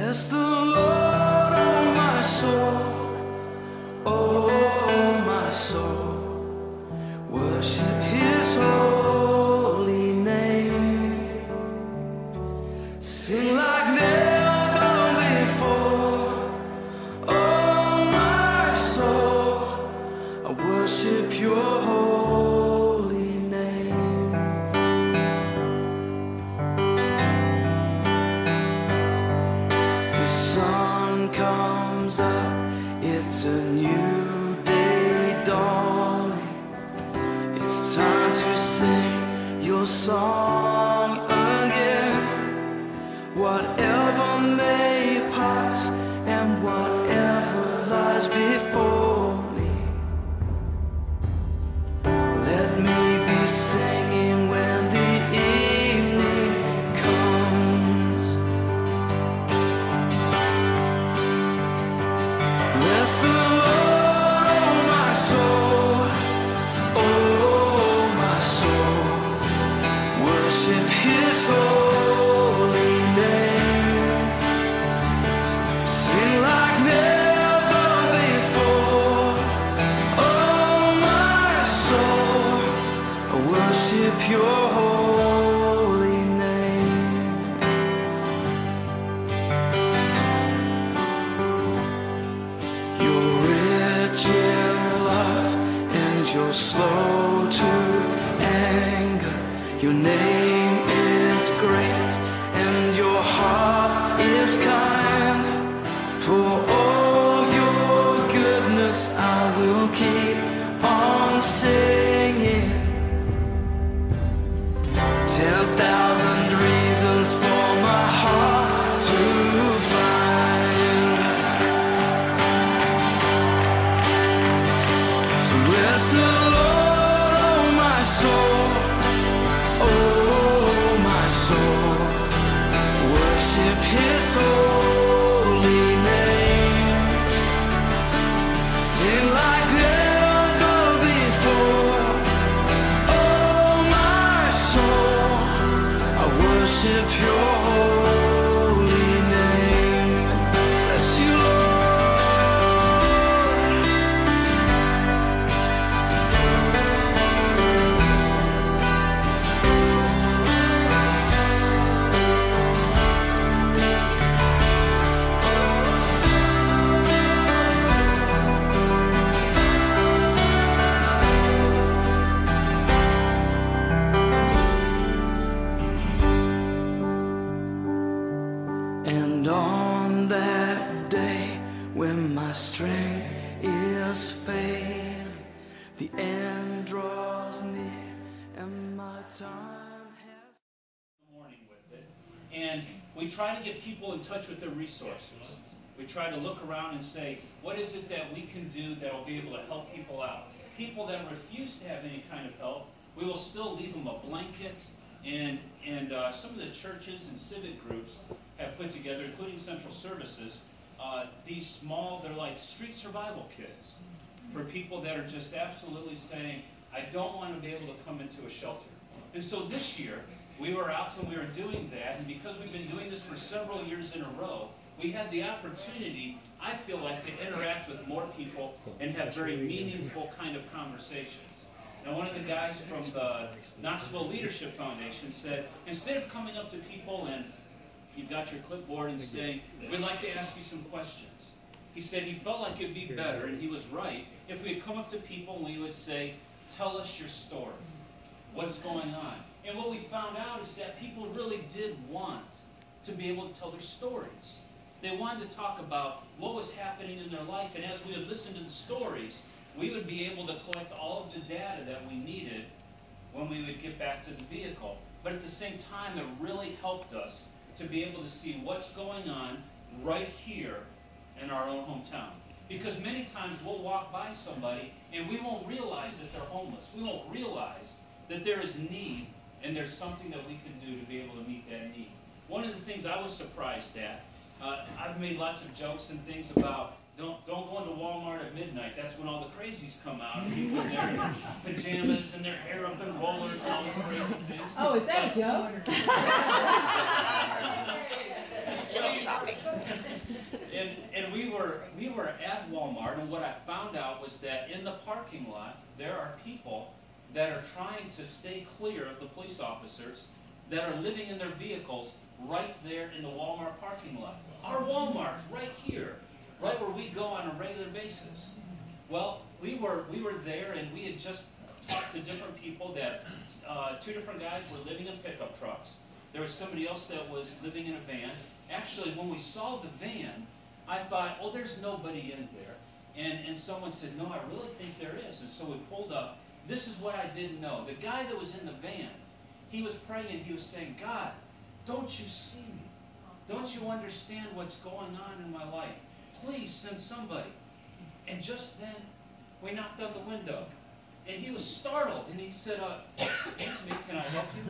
Bless the Lord, oh my soul, oh my soul, worship his holy name. Sing like never before, oh my soul, I worship your holy name. The sun comes up, it's a new day dawning. It's time to sing your song again. Whatever may pass and whatever lies before me, let me be singing when the evening comes. Bless the Lord, oh my soul, oh my soul, worship his holy name. Sing like never before, oh my soul, I worship your holy name. You're rich in love and you're slow to anger. Your name is great and your heart is kind. For all your goodness I will keep on singing. 10,000 reasons for my heart to find. So bless the Lord, oh my soul, oh my soul, worship his holy name. Sing like never before, oh my soul, I worship your holy name. Bless you, Lord. And on that day when my strength is failing, the end draws near and my time has... Morning with it, and we try to get people in touch with their resources. We try to look around and say, what is it that we can do that will be able to help people out? People that refuse to have any kind of help, we will still leave them a blanket, and some of the churches and civic groups have put together, including Central Services, these small, they're like street survival kits for people that are just absolutely saying, I don't want to be able to come into a shelter. And so this year, we were out and we were doing that, and because we've been doing this for several years in a row, we had the opportunity, I feel like, to interact with more people and have very meaningful kind of conversations. And one of the guys from the Knoxville Leadership Foundation said, instead of coming up to people and you've got your clipboard and saying, we'd like to ask you some questions. He said he felt like it'd be better, and he was right, if we had come up to people and we would say, tell us your story. What's going on? And what we found out is that people really did want to be able to tell their stories. They wanted to talk about what was happening in their life, and as we would listen to the stories, we would be able to collect all of the data that we needed when we would get back to the vehicle. But at the same time, it really helped us to be able to see what's going on right here in our own hometown. Because many times we'll walk by somebody and we won't realize that they're homeless. We won't realize that there is need and there's something that we can do to be able to meet that need. One of the things I was surprised at, I've made lots of jokes and things about don't go into Walmart at midnight. That's when all the crazies come out. People in their pajamas and their hair up in rollers and all these crazy things. Oh, is that a joke? shopping. And we were at Walmart, and what I found out was that in the parking lot there are people that are trying to stay clear of the police officers that are living in their vehicles right there in the Walmart parking lot. Our Walmart's right here, right where we go on a regular basis. Well, we were there, and we had just talked to different people that two different guys were living in pickup trucks. There was somebody else that was living in a van. Actually, when we saw the van, I thought, oh, there's nobody in there. And someone said, no, I really think there is. And so we pulled up. This is what I didn't know. The guy that was in the van, he was praying and he was saying, God, don't you see me? Don't you understand what's going on in my life? Please send somebody. And just then, we knocked on the window. And he was startled. And he said, excuse me, can I help you?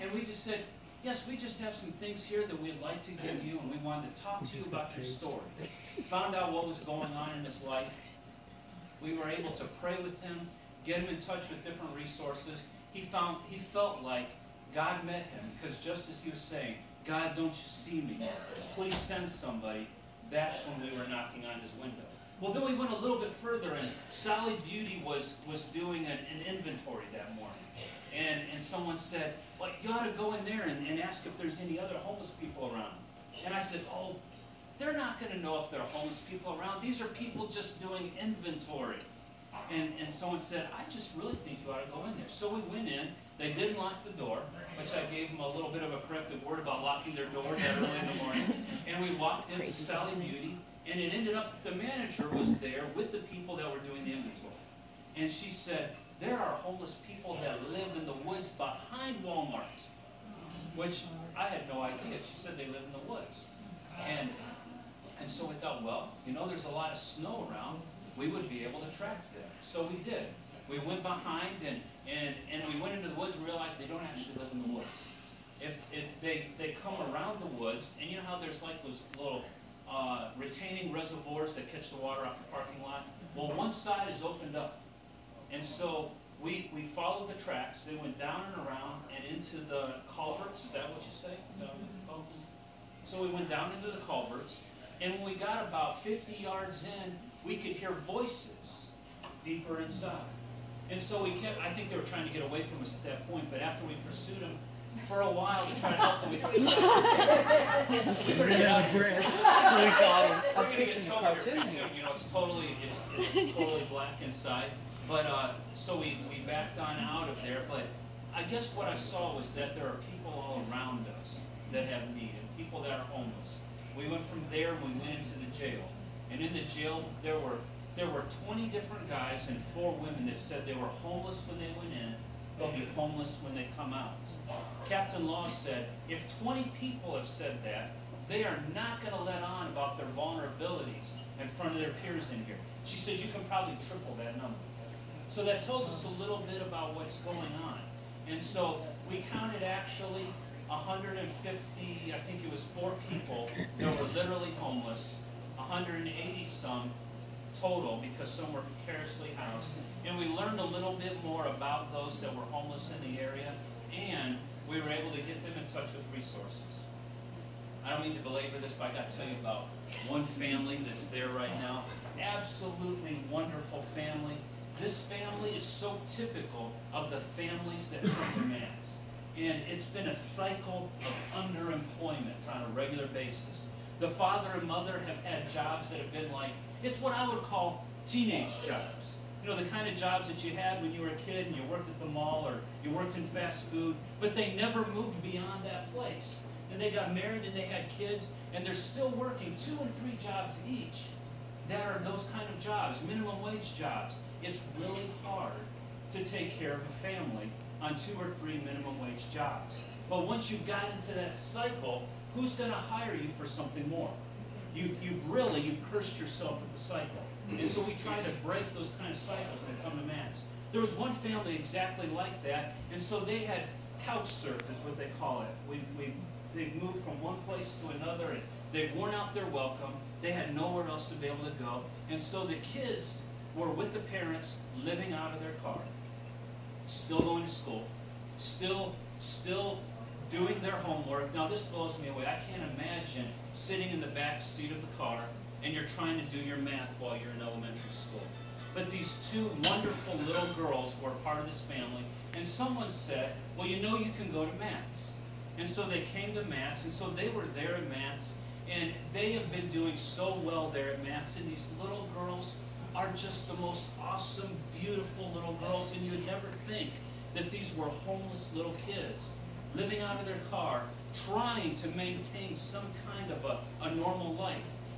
And we just said, yes, we just have some things here that we'd like to give you, and we wanted to talk to you about your story. Found out what was going on in his life. We were able to pray with him, get him in touch with different resources. He felt like God met him, because just as he was saying, God, don't you see me? Please send somebody. That's when we were knocking on his window. Well, then we went a little bit further, and Sally Beauty was doing an inventory that morning. And someone said, well, you ought to go in there and ask if there's any other homeless people around. And I said, oh, they're not going to know if there are homeless people around. These are people just doing inventory. And someone said, I just really think you ought to go in there. So we went in. They didn't lock the door, which I gave them a little bit of a corrective word about locking their door that early in the morning. And we walked into Sally Beauty, and it ended up that the manager was there with the people that were doing the inventory. And she said, there are homeless people that live in the woods behind Walmart, which I had no idea. She said they live in the woods. And so we thought, well, you know, there's a lot of snow around. We would be able to track them. So we did. We went behind, and we went into the woods and realized they don't actually live in the woods. They come around the woods, and you know how there's like those little retaining reservoirs that catch the water off the parking lot? Well, one side is opened up. And so we followed the tracks. They went down and around and into the culverts. Is that what you say? Is that what you call them? So we went down into the culverts. And when we got about 50 yards in, we could hear voices deeper inside. And so we kept, I think they were trying to get away from us at that point, but after we pursued them for a while to try to help them, we ran out of breath. We got him. We're going to get cartoon. You know, it's totally black inside. But so we backed on out of there. But I guess what I saw was that there are people all around us that have need, and people that are homeless. We went from there and we went into the jail. And in the jail, there were 20 different guys and 4 women that said they were homeless when they went in. They'll be homeless when they come out. Captain Law said, if 20 people have said that, they are not going to let on about their vulnerabilities in front of their peers in here. She said, you can probably triple that number. So that tells us a little bit about what's going on. And so we counted actually 150, I think it was 4 people that were literally homeless, 180 some total because some were precariously housed. And we learned a little bit more about those that were homeless in the area, and we were able to get them in touch with resources. I don't mean to belabor this, but I got to tell you about one family that's there right now. Absolutely wonderful family. This family is so typical of the families that come to Mass. And it's been a cycle of underemployment on a regular basis. The father and mother have had jobs that have been like, it's what I would call teenage jobs. You know, the kind of jobs that you had when you were a kid and you worked at the mall or you worked in fast food, but they never moved beyond that place. And they got married and they had kids, and they're still working 2 and 3 jobs each that are those kind of jobs, minimum wage jobs. It's really hard to take care of a family on 2 or 3 minimum wage jobs. But once you've got into that cycle, who's going to hire you for something more? You've cursed yourself with the cycle. And so we try to break those kind of cycles when they come to Mass. There was one family exactly like that, and so they had couch surf is what they call it. They've moved from one place to another, and they've worn out their welcome. They had nowhere else to be able to go. And so the kids were with the parents, living out of their car, still going to school, still doing their homework. Now this blows me away. I can't imagine sitting in the back seat of the car and you're trying to do your math while you're in elementary school. But these two wonderful little girls were part of this family, and someone said, well, you know you can go to Matt's. And so they came to Matt's, and so they were there at Matt's, and they have been doing so well there at Matt's, and these little girls are just the most awesome, beautiful little girls, and you'd never think that these were homeless little kids living out of their car, trying to maintain some kind of a normal life.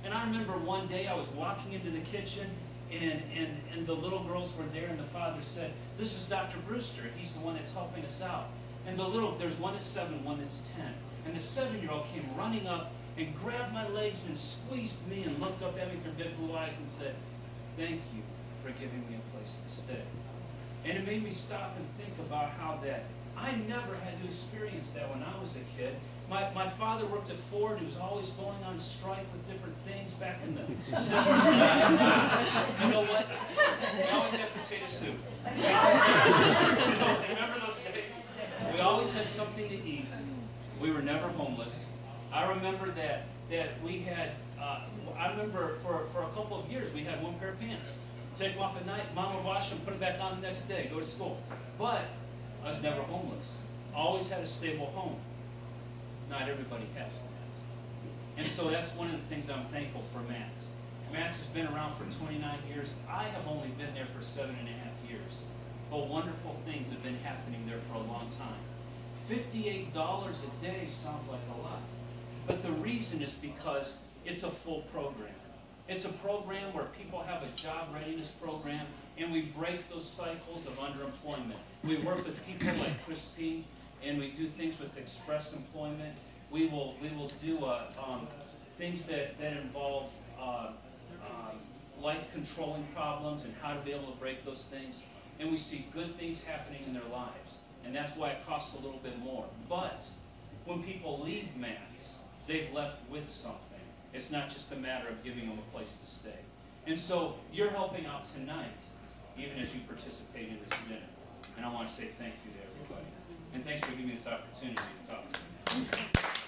And I remember one day I was walking into the kitchen, and the little girls were there, and the father said, this is Dr. Brewster. He's the one that's helping us out. And there's one that's 7, one that's 10. And the 7-year-old came running up and grabbed my legs and squeezed me and looked up at me through big blue eyes and said, thank you for giving me a place to stay. And it made me stop and think about how that I never had to experience that when I was a kid. My father worked at Ford. He was always going on strike with different things back in the 70s. You know what? We always had potato soup. Remember those days? We always had something to eat. We were never homeless. I remember that we had, I remember for a couple of years we had one pair of pants. Take them off at night, Mom would wash them, put them back on the next day, go to school. But I was never homeless. Always had a stable home. Not everybody has that. And so that's one of the things I'm thankful for Matt's. Matt's has been around for 29 years. I have only been there for 7.5 years. But wonderful things have been happening there for a long time. $58 a day sounds like a lot. But the reason is because it's a full program. It's a program where people have a job readiness program, and we break those cycles of underemployment. We work with people like Christine, and we do things with express employment. We will do things that involve life controlling problems and how to be able to break those things. And we see good things happening in their lives. And that's why it costs a little bit more. But when people leave Matt's, they've left with something. It's not just a matter of giving them a place to stay. And so you're helping out tonight, even as you participate in this dinner. And I want to say thank you to everybody. And thanks for giving me this opportunity to talk to you.